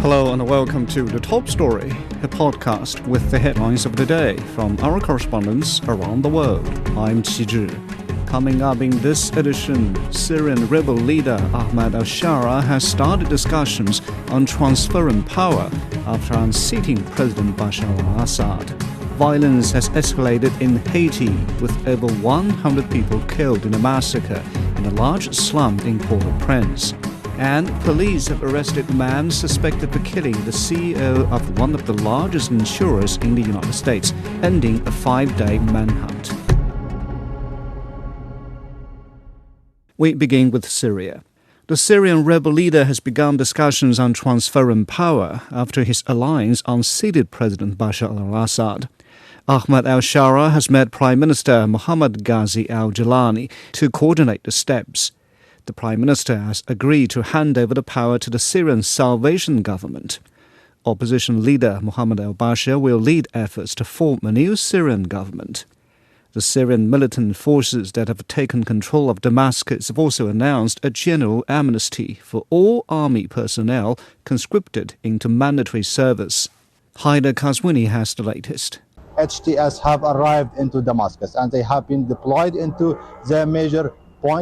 Hello and welcome to The Top Story, a podcast with the headlines of the day from our correspondents around the world. I'm Qizhi. Coming up in this edition, Syrian rebel leader Ahmad al-Sharaa has started discussions on transferring power after unseating President Bashar al-Assad. Violence has escalated in Haiti, with over 100 people killed in a massacre in a large slum in Port-au-Prince. And police have arrested a man suspected of killing the CEO of one of the largest insurers in the United States, ending a 5-day manhunt. We begin with Syria. The Syrian rebel leader has begun discussions on transferring power after his alliance unseated President Bashar al-Assad. Ahmad al-Sharaa has met Prime Minister Mohammad Ghazi al-Jilani to coordinate the steps. The Prime Minister has agreed to hand over the power to the Syrian Salvation Government. Opposition leader Mohammad al-Bashar will lead efforts to form a new Syrian government. The Syrian militant forces that have taken control of Damascus have also announced a general amnesty for all army personnel conscripted into mandatory service. Haida Kazwini has the latest. HTS have arrived into Damascus and they have been deployed into the major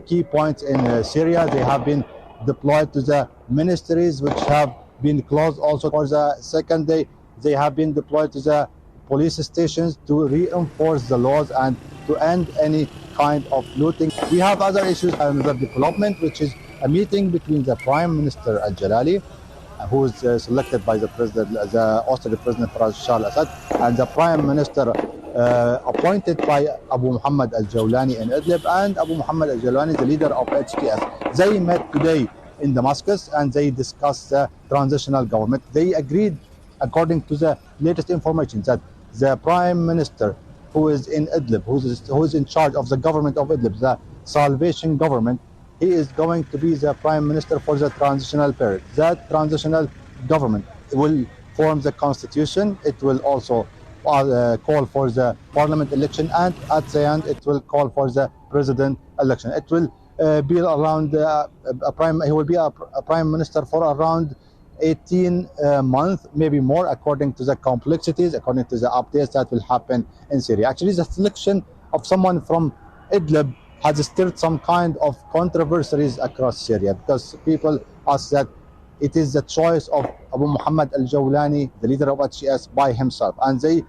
key points in Syria. They have been deployed to the ministries which have been closed also for the second day. They have been deployed to the police stations to reinforce the laws and to end any kind of looting. We have other issues, another development, which is a meeting between the Prime Minister al-Jalali, who is selected by the Austrian President Bashar al-Assad, and the Prime Minister appointed by Abu Muhammad al-Jawlani in Idlib, and Abu Muhammad al-Jawlani, the leader of HTS. They met today in Damascus and they discussed the transitional government. They agreed, according to the latest information, that the Prime Minister who is in Idlib, who is in charge of the government of Idlib, the Salvation Government, he is going to be the Prime Minister for the transitional period. That transitional government will form the constitution. It will also call for the parliament election, and at the end it will call for the president election. It will be around he will be a prime minister for around 18 months, maybe more, according to the complexities, according to the updates that will happen in Syria. Actually, the selection of someone from Idlib has stirred some kind of controversies across Syria, because people ask that it is the choice of Abu Muhammad al-Jawlani, the leader of HTS, by himself, and they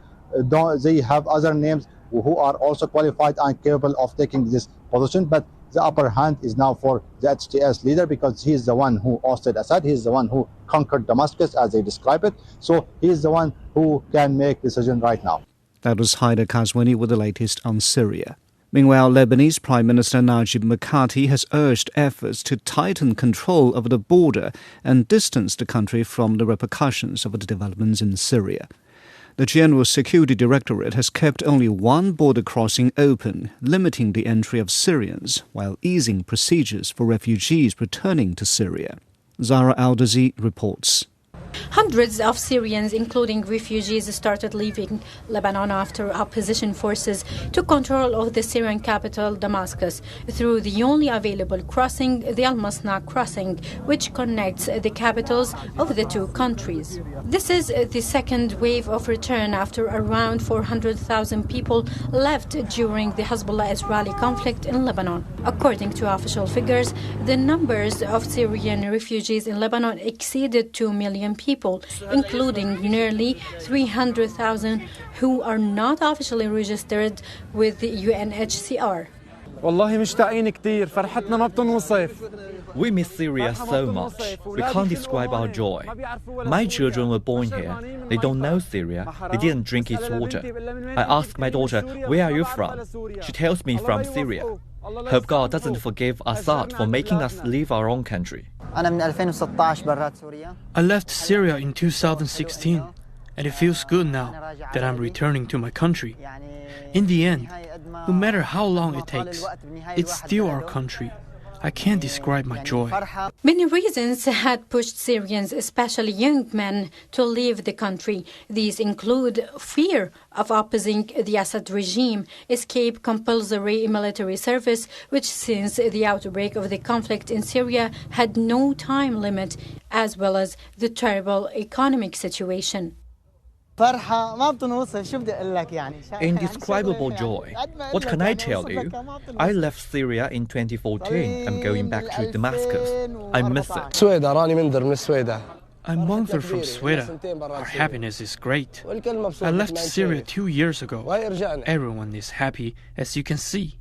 have other names who are also qualified and capable of taking this position, but the upper hand is now for the HTS leader, because he is the one who ousted Assad, he is the one who conquered Damascus, as they describe it, so he is the one who can make decision right now. That was Haida Kazwini with the latest on Syria. Meanwhile, Lebanese Prime Minister Najib Mikati has urged efforts to tighten control over the border and distance the country from the repercussions of the developments in Syria. The General Security Directorate has kept only one border crossing open, limiting the entry of Syrians, while easing procedures for refugees returning to Syria. Zara Al-Dazi reports. Hundreds of Syrians, including refugees, started leaving Lebanon after opposition forces took control of the Syrian capital, Damascus, through the only available crossing, the al-Masna crossing, which connects the capitals of the two countries. This is the second wave of return after around 400,000 people left during the Hezbollah-Israeli conflict in Lebanon. According to official figures, the numbers of Syrian refugees in Lebanon exceeded 2 million people, including nearly 300,000 who are not officially registered with the UNHCR. We miss Syria so much. We can't describe our joy. My children were born here. They don't know Syria. They didn't drink its water. I ask my daughter, "Where are you from?" She tells me from Syria. Hope God doesn't forgive Assad for making us leave our own country. I left Syria in 2016, and it feels good now that I'm returning to my country. In the end, no matter how long it takes, it's still our country. I can't describe my joy. Many reasons had pushed Syrians, especially young men, to leave the country. These include fear of opposing the Assad regime, escape compulsory military service, which since the outbreak of the conflict in Syria had no time limit, as well as the terrible economic situation. Indescribable joy. What can I tell you? I left Syria in 2014. I'm going back to Damascus. I miss it. I'm Manther from Sweden. Our happiness is great. I left Syria 2 years ago. Everyone is happy, as you can see.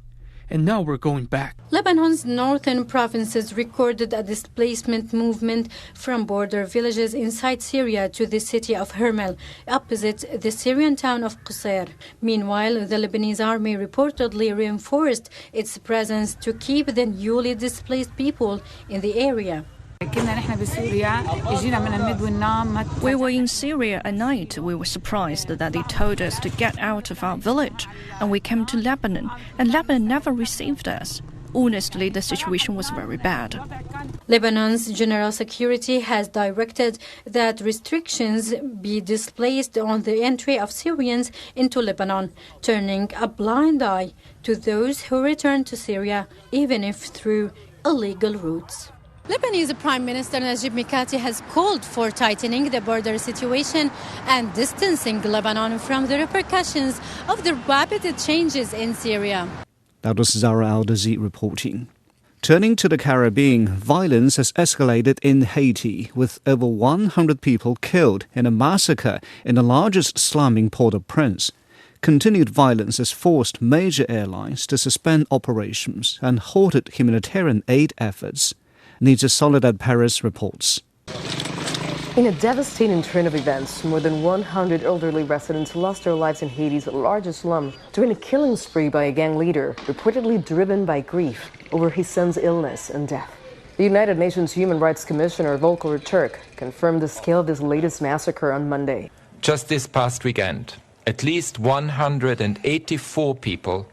And now we're going back. Lebanon's northern provinces recorded a displacement movement from border villages inside Syria to the city of Hermel, opposite the Syrian town of Qusayr. Meanwhile, the Lebanese army reportedly reinforced its presence to keep the newly displaced people in the area. We were in Syria at night. We were surprised that they told us to get out of our village, and we came to Lebanon, and Lebanon never received us. Honestly, the situation was very bad. Lebanon's General Security has directed that restrictions be displaced on the entry of Syrians into Lebanon, turning a blind eye to those who return to Syria, even if through illegal routes. Lebanese Prime Minister Najib Mikati has called for tightening the border situation and distancing Lebanon from the repercussions of the rapid changes in Syria. That was Zara Al-Dazi reporting. Turning to the Caribbean, violence has escalated in Haiti, with over 100 people killed in a massacre in the largest slum in Port-au-Prince. Continued violence has forced major airlines to suspend operations and halted humanitarian aid efforts. Nija Soledad Paris reports. In a devastating turn of events, more than 100 elderly residents lost their lives in Haiti's largest slum during a killing spree by a gang leader, reportedly driven by grief over his son's illness and death. The United Nations Human Rights Commissioner Volker Turk confirmed the scale of this latest massacre on Monday. Just this past weekend, at least 184 people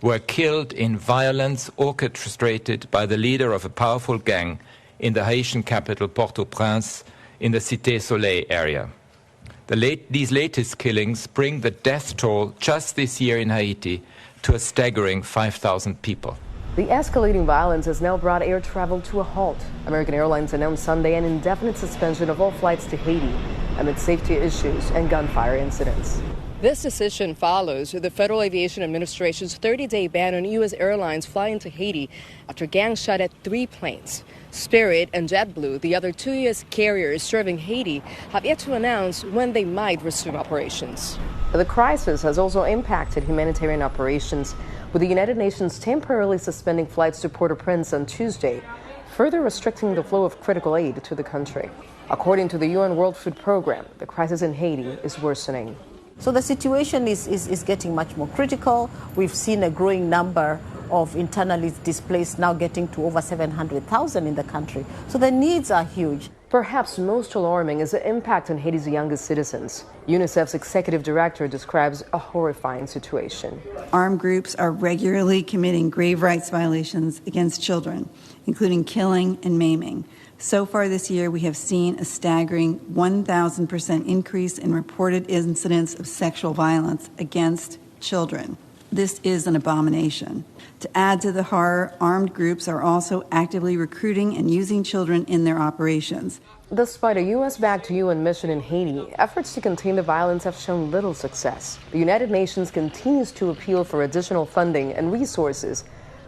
were killed in violence orchestrated by the leader of a powerful gang in the Haitian capital Port-au-Prince in the Cité Soleil area. These latest killings bring the death toll just this year in Haiti to a staggering 5,000 people. The escalating violence has now brought air travel to a halt. American Airlines announced Sunday an indefinite suspension of all flights to Haiti amid safety issues and gunfire incidents. This decision follows the Federal Aviation Administration's 30-day ban on U.S. airlines flying to Haiti after gangs shot at 3 planes. Spirit and JetBlue, the other 2 U.S. carriers serving Haiti, have yet to announce when they might resume operations. The crisis has also impacted humanitarian operations, with the United Nations temporarily suspending flights to Port-au-Prince on Tuesday, further restricting the flow of critical aid to the country. According to the UN World Food Programme, the crisis in Haiti is worsening. So the situation is getting much more critical. We've seen a growing number of internally displaced, now getting to over 700,000 in the country. So the needs are huge. Perhaps most alarming is the impact on Haiti's youngest citizens. UNICEF's executive director describes a horrifying situation. Armed groups are regularly committing grave rights violations against children, including killing and maiming. So far this year, we have seen a staggering 1,000% increase in reported incidents of sexual violence against children. This is an abomination. To add to the horror, armed groups are also actively recruiting and using children in their operations. Despite a U.S.-backed UN mission in Haiti, efforts to contain the violence have shown little success. The United Nations continues to appeal for additional funding and resources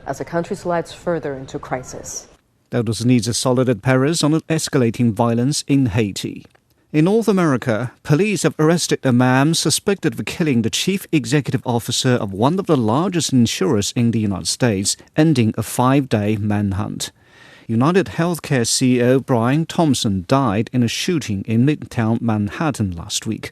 as the country slides further into crisis. That was Nija Soledad Paris on escalating violence in Haiti. In North America, police have arrested a man suspected of killing the chief executive officer of one of the largest insurers in the United States, ending a 5-day manhunt. United Healthcare CEO Brian Thompson died in a shooting in Midtown Manhattan last week.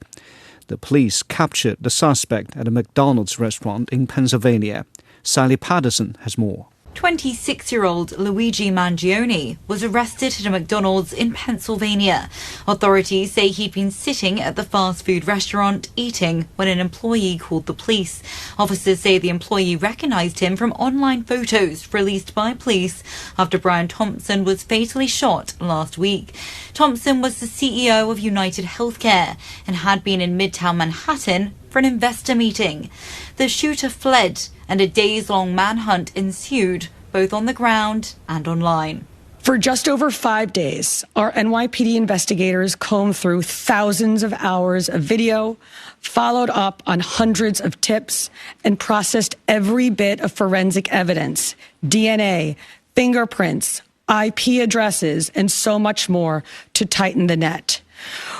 The police captured the suspect at a McDonald's restaurant in Pennsylvania. Sally Patterson has more. 26-year-old Luigi Mangione was arrested at a McDonald's in Pennsylvania. Authorities say he'd been sitting at the fast food restaurant eating when an employee called the police. Officers say the employee recognised him from online photos released by police after Brian Thompson was fatally shot last week. Thompson was the CEO of United Healthcare and had been in Midtown Manhattan for an investor meeting. The shooter fled and a days-long manhunt ensued, both on the ground and online. For just over 5 days, our NYPD investigators combed through thousands of hours of video, followed up on hundreds of tips, and processed every bit of forensic evidence, DNA, fingerprints, IP addresses, and so much more to tighten the net.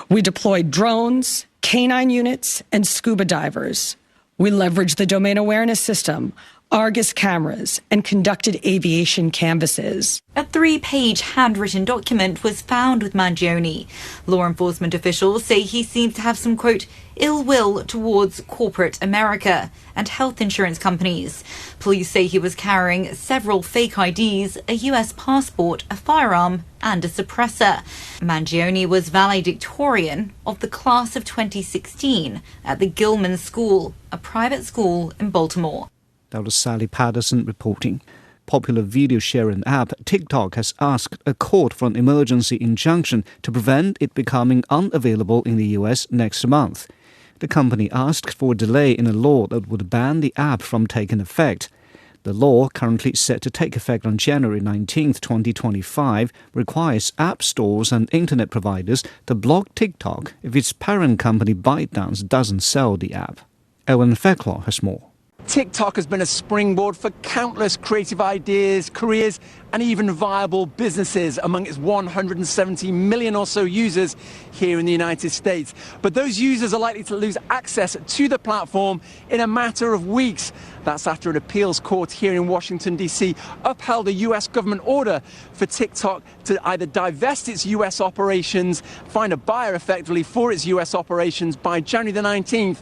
We deployed drones, canine units, and scuba divers. We leveraged the domain awareness system, Argus cameras, and conducted aviation canvasses. A 3-page handwritten document was found with Mangione. Law enforcement officials say he seems to have some, quote, ill will towards corporate America and health insurance companies. Police say he was carrying several fake IDs, a US passport, a firearm, and a suppressor. Mangione was valedictorian of the class of 2016 at the Gilman School, a private school in Baltimore. That was Sally Patterson reporting. Popular video sharing app TikTok has asked a court for an emergency injunction to prevent it becoming unavailable in the US next month. The company asked for a delay in a law that would ban the app from taking effect. The law, currently set to take effect on January 19, 2025, requires app stores and internet providers to block TikTok if its parent company ByteDance doesn't sell the app. Owen Fecklaw has more. TikTok has been a springboard for countless creative ideas, careers, and even viable businesses among its 170 million or so users here in the United States. But those users are likely to lose access to the platform in a matter of weeks. That's after an appeals court here in Washington, D.C. upheld a U.S. government order for TikTok to either divest its U.S. operations, find a buyer effectively for its U.S. operations by January the 19th,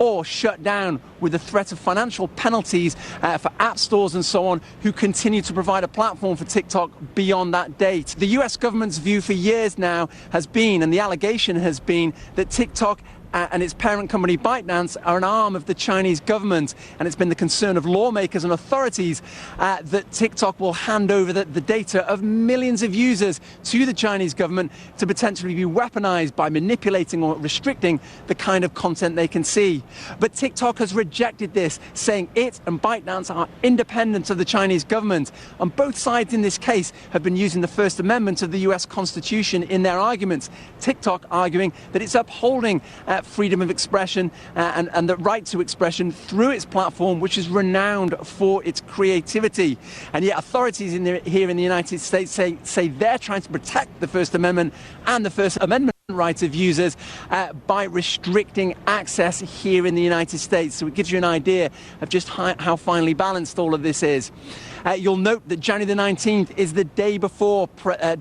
or shut down with the threat of financial penalties for app stores and so on who continue to provide a platform for TikTok beyond that date. The US government's view for years now has been, and the allegation has been, that TikTok and its parent company ByteDance are an arm of the Chinese government, and it's been the concern of lawmakers and authorities that TikTok will hand over the data of millions of users to the Chinese government to potentially be weaponized by manipulating or restricting the kind of content they can see. But TikTok has rejected this, saying it and ByteDance are independent of the Chinese government, and both sides in this case have been using the First Amendment of the US Constitution in their arguments. TikTok arguing that it's upholding freedom of expression and the right to expression through its platform, which is renowned for its creativity. And yet authorities here in the United States say they're trying to protect the First Amendment and the First Amendment rights of users by restricting access here in the United States. So it gives you an idea of just how finely balanced all of this is. You'll note that January the 19th is the day before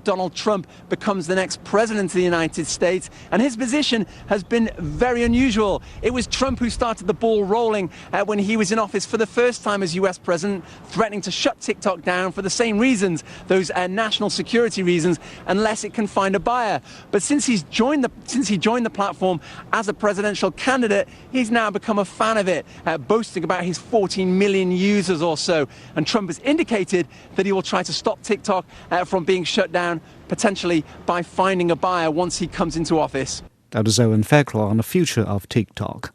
Donald Trump becomes the next president of the United States, and his position has been very unusual. It was Trump who started the ball rolling when he was in office for the first time as US president, threatening to shut TikTok down for the same reasons, those national security reasons, unless it can find a buyer. But since he joined the platform as a presidential candidate, he's now become a fan of it, boasting about his 14 million users or so. And Trump has indicated that he will try to stop TikTok from being shut down, potentially by finding a buyer once he comes into office. That is Owen Fecklaw on the future of TikTok.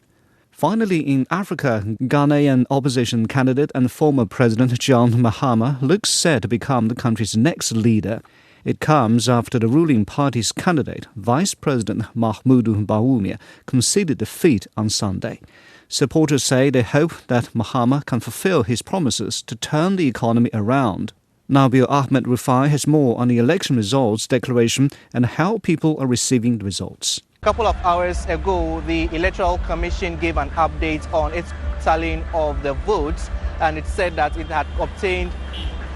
Finally, in Africa, Ghanaian opposition candidate and former President John Mahama looks set to become the country's next leader. It comes after the ruling party's candidate, Vice President Mahamudu Bawumia, conceded defeat on Sunday. Supporters say they hope that Mahama can fulfill his promises to turn the economy around. Nabil Ahmed Rufai has more on the election results declaration and how people are receiving the results. A couple of hours ago, the Electoral Commission gave an update on its tallying of the votes, and it said that it had obtained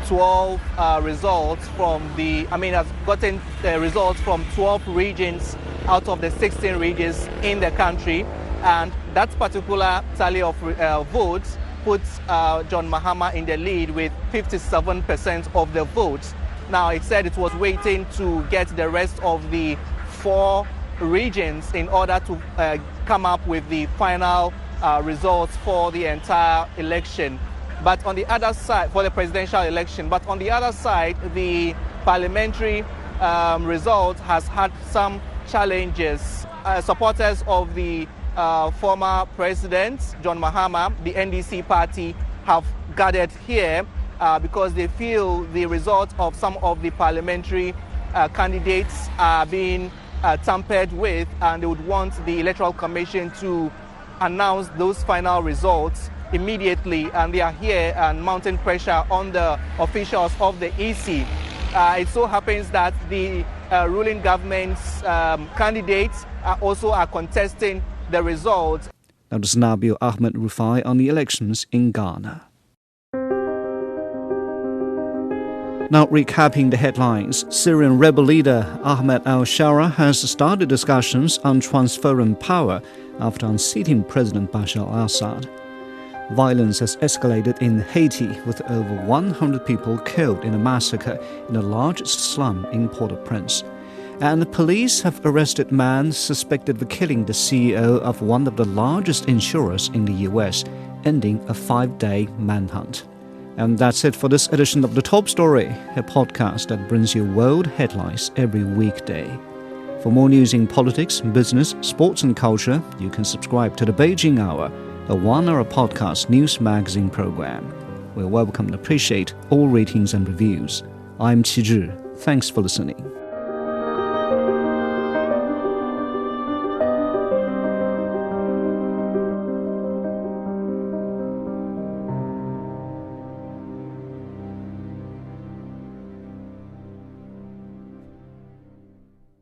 12 results from has gotten results from 12 regions out of the 16 regions in the country. And that particular tally of votes puts John Mahama in the lead with 57% of the votes. Now, it said it was waiting to get the rest of the 4 regions in order to come up with the final results for the entire election. But on the other side, for the presidential election, but on the other side, the parliamentary result has had some challenges. Supporters of the former president, John Mahama, the NDC party, have gathered here because they feel the result of some of the parliamentary candidates are being tampered with, and they would want the Electoral Commission to announce those final results immediately, and they are here and mounting pressure on the officials of the EC. It so happens that the ruling government's candidates also are contesting the results. Now, this is Nabil Ahmed Rufai on the elections in Ghana. Now, recapping the headlines, Syrian rebel leader Ahmad al-Sharaa has started discussions on transferring power after unseating President Bashar al-Assad. Violence has escalated in Haiti, with over 100 people killed in a massacre in the largest slum in Port-au-Prince. And the police have arrested a man suspected of killing the CEO of one of the largest insurers in the US, ending a 5-day manhunt. And that's it for this edition of The Top Story, a podcast that brings you world headlines every weekday. For more news in politics, business, sports and culture, you can subscribe to The Beijing Hour, a 1-hour podcast news magazine program. We welcome and appreciate all ratings and reviews. I'm Qi Zhi. Thanks for listening.